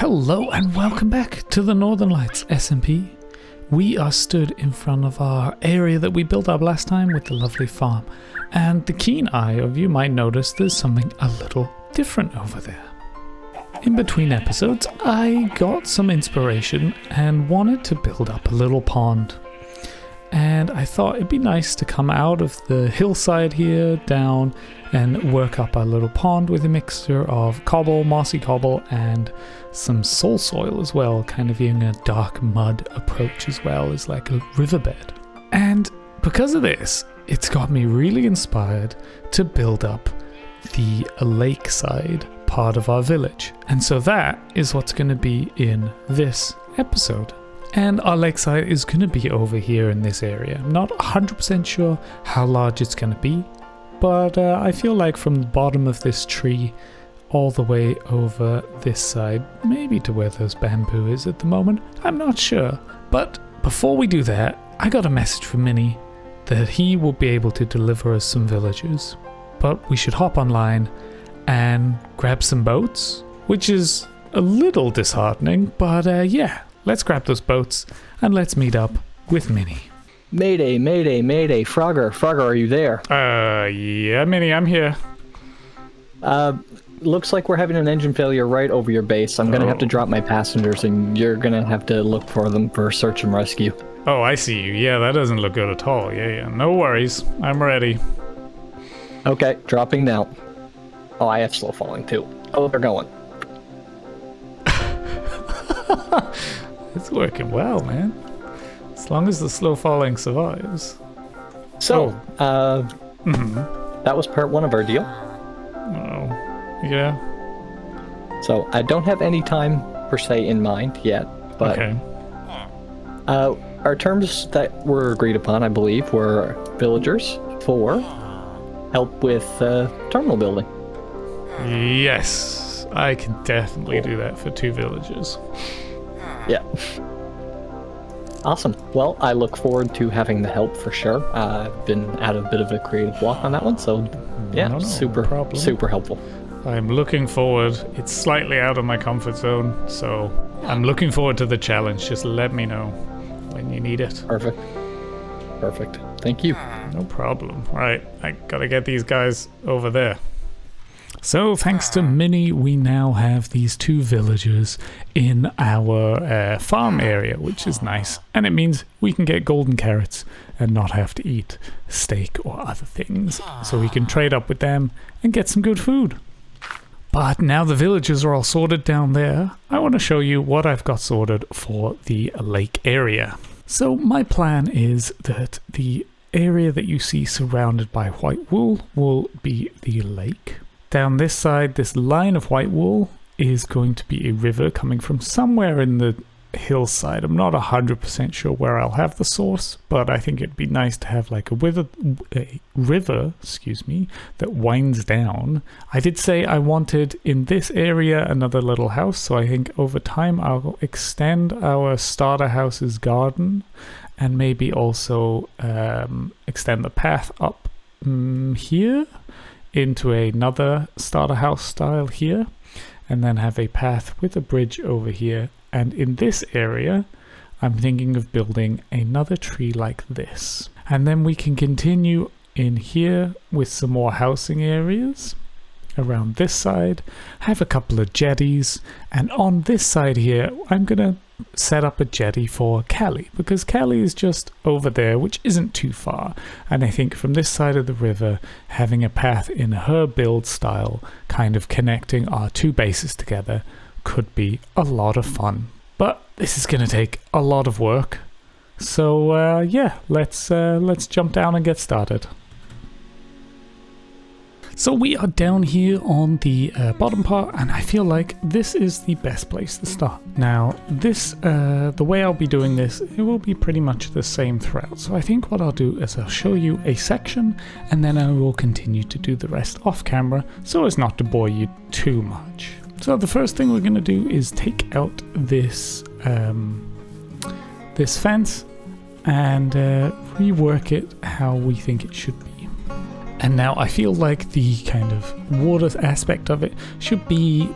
Hello and welcome back to the Northern Lights SMP. We are stood in front of our area that we built up last time with the lovely farm, and the keen eye of you might notice there's something a little different over there. In between episodes I got some inspiration and wanted to build up a little pond, and I thought it'd be nice to come out of the hillside here down and work up our little pond with a mixture of cobble, mossy cobble, and some soul soil as well, kind of being a dark mud approach as well as like a riverbed. And because of this, it's got me really inspired to build up the lakeside part of our village. And so that is what's going to be in this episode. And our lakeside is going to be over here in this area. I'm not 100% sure how large it's going to be, but I feel like from the bottom of this tree all the way over this side, maybe to where those bamboo is at the moment, I'm not sure. But before we do that, I got a message from Mini that he will be able to deliver us some villagers. But we should hop online and grab some boats, which is a little disheartening, but yeah. Let's grab those boats and let's meet up with Mini. Mayday, mayday, mayday. Frogger, are you there? Yeah, Mini, I'm here. Looks like we're having an engine failure right over your base. I'm gonna have to drop my passengers and you're gonna have to look for them for search and rescue. Oh, I see you. Yeah, that doesn't look good at all. Yeah. No worries. I'm ready. Okay, dropping now. Oh, I have slow falling too. Oh, they're going. It's working well, man. As long as the slow falling survives. So, that was part one of our deal. Oh, yeah. So, I don't have any time per se in mind yet, but okay. Our terms that were agreed upon, I believe, were villagers for help with terminal building. Yes, I can definitely do that for 2 villagers. Yeah. Awesome. Well, I look forward to having the help for sure. I've been at a bit of a creative block on that one, so yeah, super helpful. I'm looking forward. It's slightly out of my comfort zone, so I'm looking forward to the challenge. Just let me know when you need it. Perfect. Thank you. No problem. Right, I gotta get these guys over there. So thanks to Mini, we now have these 2 villagers in our farm area, which is nice. And it means we can get golden carrots and not have to eat steak or other things. So we can trade up with them and get some good food. But now the villagers are all sorted down there, I want to show you what I've got sorted for the lake area. So my plan is that the area that you see surrounded by white wool will be the lake. Down this side, this line of white wool is going to be a river coming from somewhere in the hillside. I'm not 100% sure where I'll have the source, but I think it'd be nice to have like a river, that winds down. I did say I wanted in this area another little house, so I think over time I'll extend our starter house's garden and maybe also extend the path up here into another starter house style here, and then have a path with a bridge over here. And in this area I'm thinking of building another tree like this, and then we can continue in here with some more housing areas around this side, have a couple of jetties, and on this side here I'm gonna set up a jetty for Callie, because Callie is just over there, which isn't too far, and I think from this side of the river having a path in her build style kind of connecting our 2 bases together could be a lot of fun. But this is gonna take a lot of work, so yeah, let's jump down and get started. So we are down here on the bottom part, and I feel like this is the best place to start. Now this, the way I'll be doing this, it will be pretty much the same throughout. So I think what I'll do is I'll show you a section and then I will continue to do the rest off camera so as not to bore you too much. So the first thing we're going to do is take out this, this fence and rework it how we think it should be. And now I feel like the kind of water aspect of it should be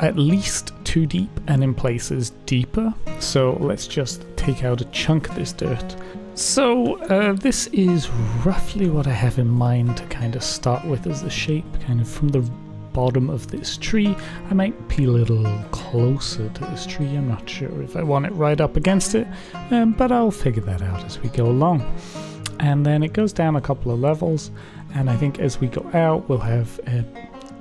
at least 2 deep and in places deeper. So let's just take out a chunk of this dirt. So this is roughly what I have in mind to kind of start with as a shape, kind of from the bottom of this tree. I might peel it a little closer to this tree. I'm not sure if I want it right up against it, but I'll figure that out as we go along. And then it goes down a couple of levels, and I think as we go out we'll have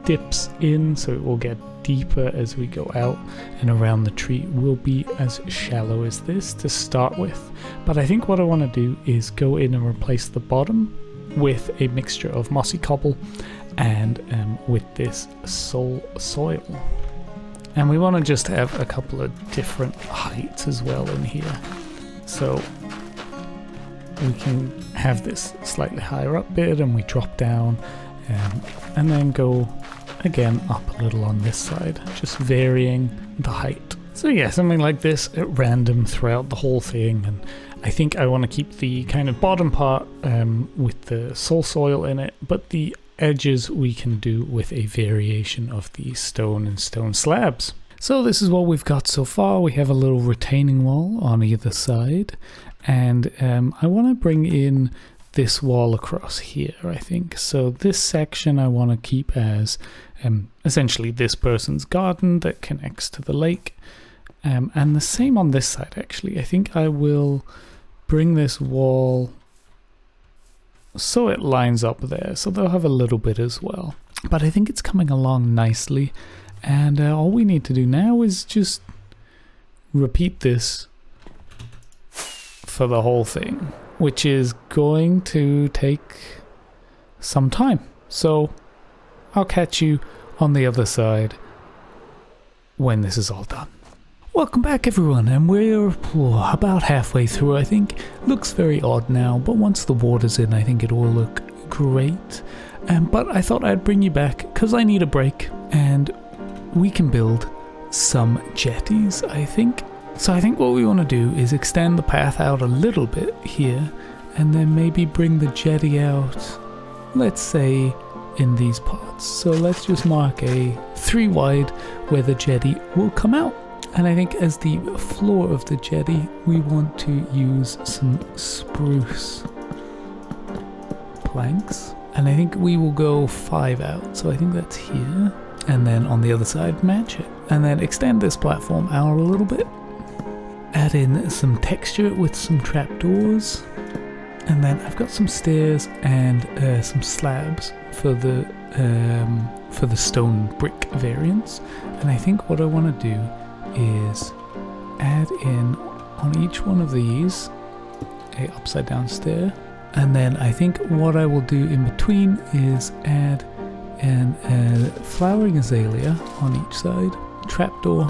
dips in, so it will get deeper as we go out, and around the tree will be as shallow as this to start with. But I think what I want to do is go in and replace the bottom with a mixture of mossy cobble and with this soil. And we want to just have a couple of different heights as well in here, so we can have this slightly higher up bit and we drop down and then go again up a little on this side, just varying the height. So yeah, something like this at random throughout the whole thing. And I think I want to keep the kind of bottom part with the soil in it, but the edges we can do with a variation of the stone and stone slabs. So this is what we've got so far. We have a little retaining wall on either side, and I want to bring in this wall across here, I think. So this section I want to keep as essentially this person's garden that connects to the lake, and the same on this side actually. I think I will bring this wall so it lines up there, so they'll have a little bit as well. But I think it's coming along nicely, and all we need to do now is just repeat this for the whole thing, which is going to take some time. So I'll catch you on the other side when this is all done. Welcome back everyone, and we're about halfway through, I think. Looks very odd now, but once the water's in I think it will look great. But I thought I'd bring you back because I need a break, and we can build some jetties, I think. So I think what we want to do is extend the path out a little bit here, and then maybe bring the jetty out, let's say, in these parts. So let's just mark a 3 wide where the jetty will come out. And I think as the floor of the jetty, we want to use some spruce planks. And I think we will go 5 out. So I think that's here. And then on the other side, match it. And then extend this platform out a little bit. Add in some texture with some trapdoors. And then I've got some stairs and some slabs for the stone brick variants. And I think what I want to do is add in on each one of these a upside down stair, and then I think what I will do in between is add a flowering azalea on each side, trapdoor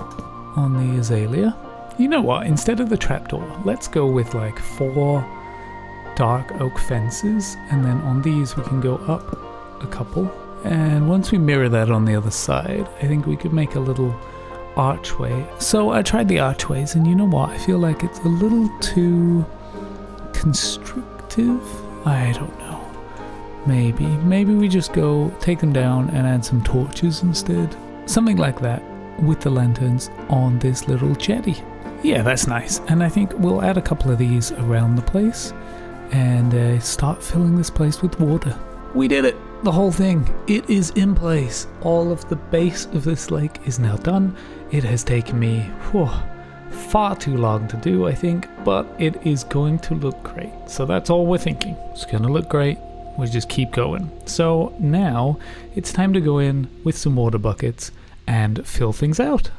on the azalea. You know what, instead of the trapdoor, let's go with like 4 dark oak fences, and then on these we can go up a couple, and once we mirror that on the other side I think we could make a little archway. So I tried the archways, and you know what, I feel like it's a little too constrictive. I don't know, maybe we just go take them down and add some torches instead, something like that, with the lanterns on this little jetty. Yeah, that's nice. And I think we'll add a couple of these around the place and start filling this place with water. We did it! The whole thing, it is in place. All of the base of this lake is now done. It has taken me far too long to do, I think, but it is going to look great. So that's all we're thinking. It's going to look great. We'll just keep going. So now it's time to go in with some water buckets and fill things out.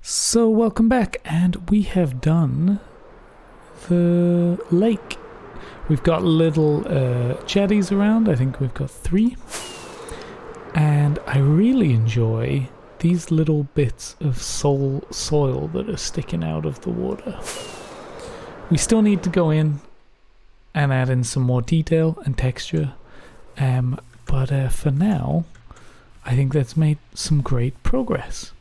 So welcome back, and we have done the lake. We've got little jetties around. I think we've got 3, and I really enjoy these little bits of soil that are sticking out of the water. We still need to go in and add in some more detail and texture, but for now I think that's made some great progress.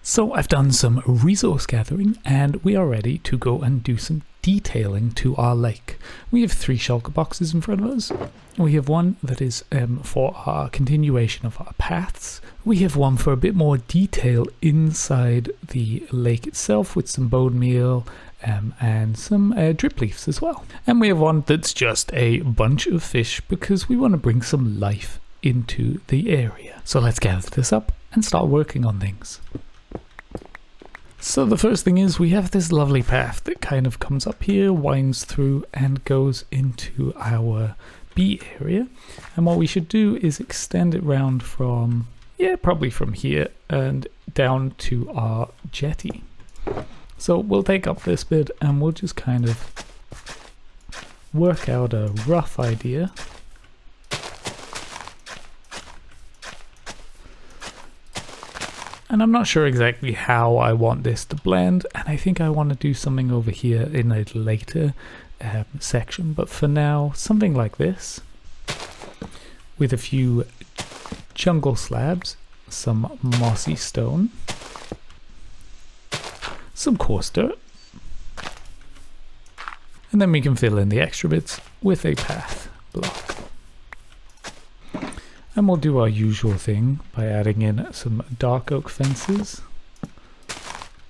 So I've done some resource gathering and we are ready to go and do some detailing to our lake. We have 3 shulker boxes in front of us. We have one that is for our continuation of our paths. We have one for a bit more detail inside the lake itself with some bone meal and some drip leaves as well. And we have one that's just a bunch of fish because we want to bring some life into the area. So let's gather this up and start working on things. So the first thing is we have this lovely path that kind of comes up here, winds through and goes into our B area. And what we should do is extend it round from, probably from here and down to our jetty. So we'll take up this bit and we'll just kind of work out a rough idea. And I'm not sure exactly how I want this to blend, and I think I want to do something over here in a later section, but for now, something like this, with a few jungle slabs, some mossy stone, some coarse dirt, and then we can fill in the extra bits with a path block. And we'll do our usual thing by adding in some dark oak fences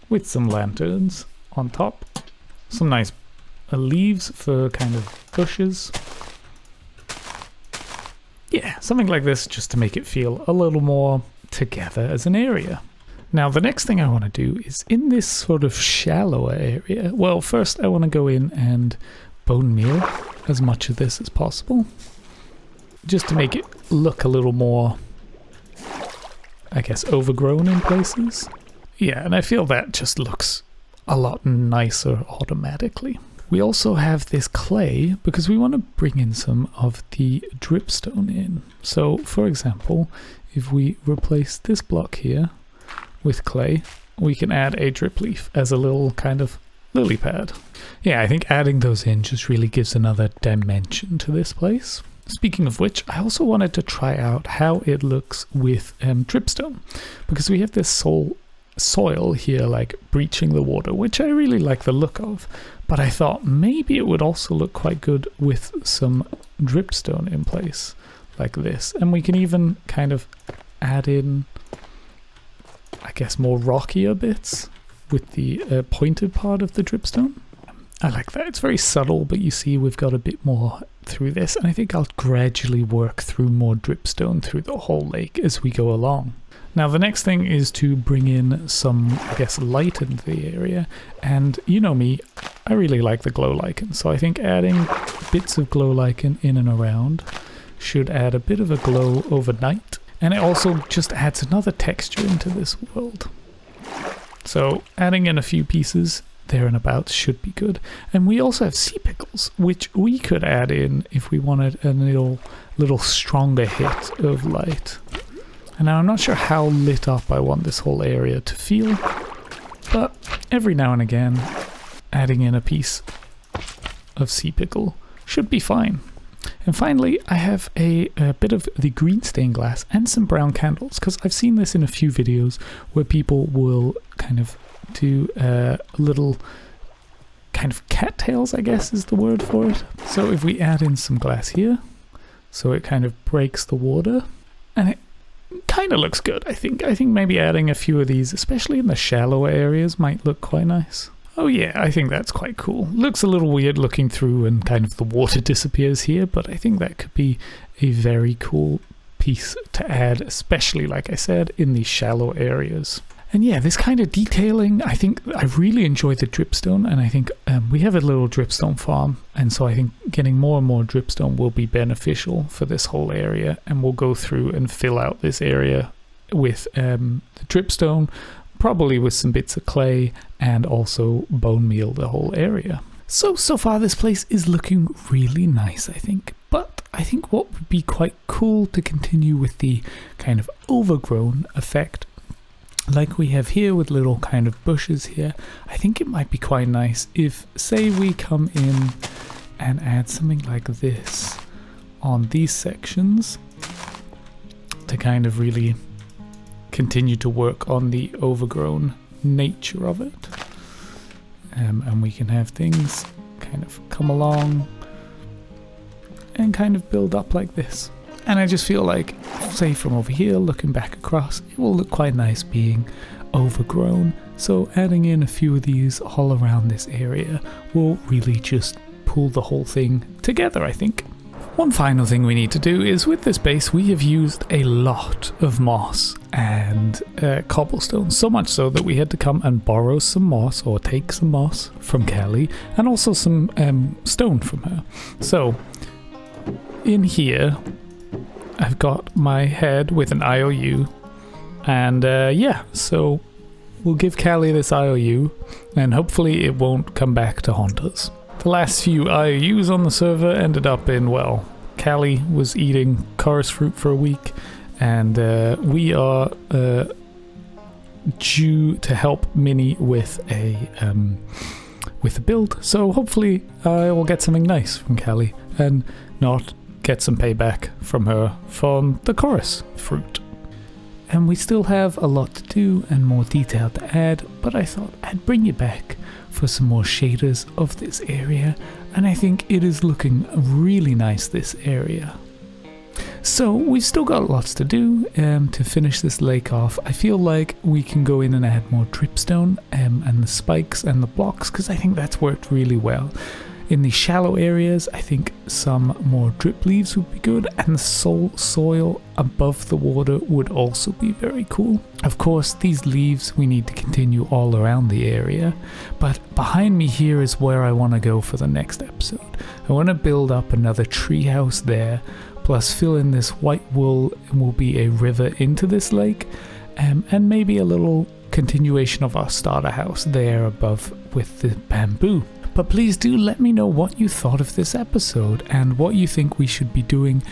with some lanterns on top, some nice leaves for kind of bushes. Yeah, something like this just to make it feel a little more together as an area. Now the next thing I want to do is in this sort of shallower area. Well, first I want to go in and bone meal as much of this as possible, just to make it look a little more, I guess, overgrown in places. Yeah, and I feel that just looks a lot nicer automatically. We also have this clay because we want to bring in some of the dripstone in. So, for example, if we replace this block here with clay, we can add a drip leaf as a little kind of lily pad. Yeah, I think adding those in just really gives another dimension to this place. Speaking of which, I also wanted to try out how it looks with dripstone, because we have this soil here like breaching the water, which I really like the look of, but I thought maybe it would also look quite good with some dripstone in place like this. And we can even kind of add in, I guess, more rockier bits with the pointed part of the dripstone. I like that. It's very subtle, but you see we've got a bit more through this, and I think I'll gradually work through more dripstone through the whole lake as we go along. Now the next thing is to bring in some, I guess, light into the area, and you know me, I really like the glow lichen, so I think adding bits of glow lichen in and around should add a bit of a glow overnight, and it also just adds another texture into this world. So adding in a few pieces there and about should be good. And we also have sea pickles, which we could add in if we wanted a little stronger hit of light. And now I'm not sure how lit up I want this whole area to feel, but every now and again adding in a piece of sea pickle should be fine. And finally, I have a bit of the green stained glass and some brown candles, because I've seen this in a few videos where people will kind of do little kind of cattails, I guess is the word for it. So if we add in some glass here, so it kind of breaks the water, and it kind of looks good, I think. I think maybe adding a few of these, especially in the shallower areas, might look quite nice. Oh yeah, I think that's quite cool. Looks a little weird looking through and kind of the water disappears here, but I think that could be a very cool piece to add, especially, like I said, in these shallow areas. And yeah, this kind of detailing, I think I really enjoy the dripstone, and I think we have a little dripstone farm, and so I think getting more and more dripstone will be beneficial for this whole area, and we'll go through and fill out this area with the dripstone, probably with some bits of clay, and also bone meal the whole area. So far this place is looking really nice, I think, but I think what would be quite cool to continue with the kind of overgrown effect like we have here with little kind of bushes here, I think it might be quite nice if, say, we come in and add something like this on these sections to kind of really continue to work on the overgrown nature of it. And we can have things kind of come along and kind of build up like this. And I just feel like, say from over here, looking back across, it will look quite nice being overgrown. So adding in a few of these all around this area will really just pull the whole thing together, I think. One final thing we need to do is, with this base, we have used a lot of moss and cobblestone, so much so that we had to come and borrow some moss, or take some moss from Kelly, and also some stone from her. So in here I've got my head with an IOU, and yeah, so we'll give Callie this IOU, and hopefully it won't come back to haunt us. The last few IOUs on the server ended up in, well, Callie was eating chorus fruit for a week, and we are due to help Mini with a build, so hopefully I will get something nice from Callie, and not get some payback from her from the chorus fruit. And we still have a lot to do and more detail to add, but I thought I'd bring you back for some more shaders of this area, and I think it is looking really nice, this area. So we've still got lots to do to finish this lake off. I feel like we can go in and add more dripstone and the spikes and the blocks, because I think that's worked really well. In the shallow areas, I think some more drip leaves would be good, and the soil above the water would also be very cool. Of course, these leaves we need to continue all around the area, but behind me here is where I want to go for the next episode. I want to build up another treehouse there, plus fill in this white wool, and will be a river into this lake, and maybe a little continuation of our starter house there above with the bamboo. But please do let me know what you thought of this episode and what you think we should be doing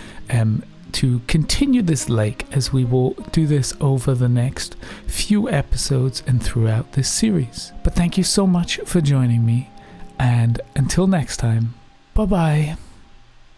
to continue this lake, as we will do this over the next few episodes and throughout this series. But thank you so much for joining me, and until next time, bye bye.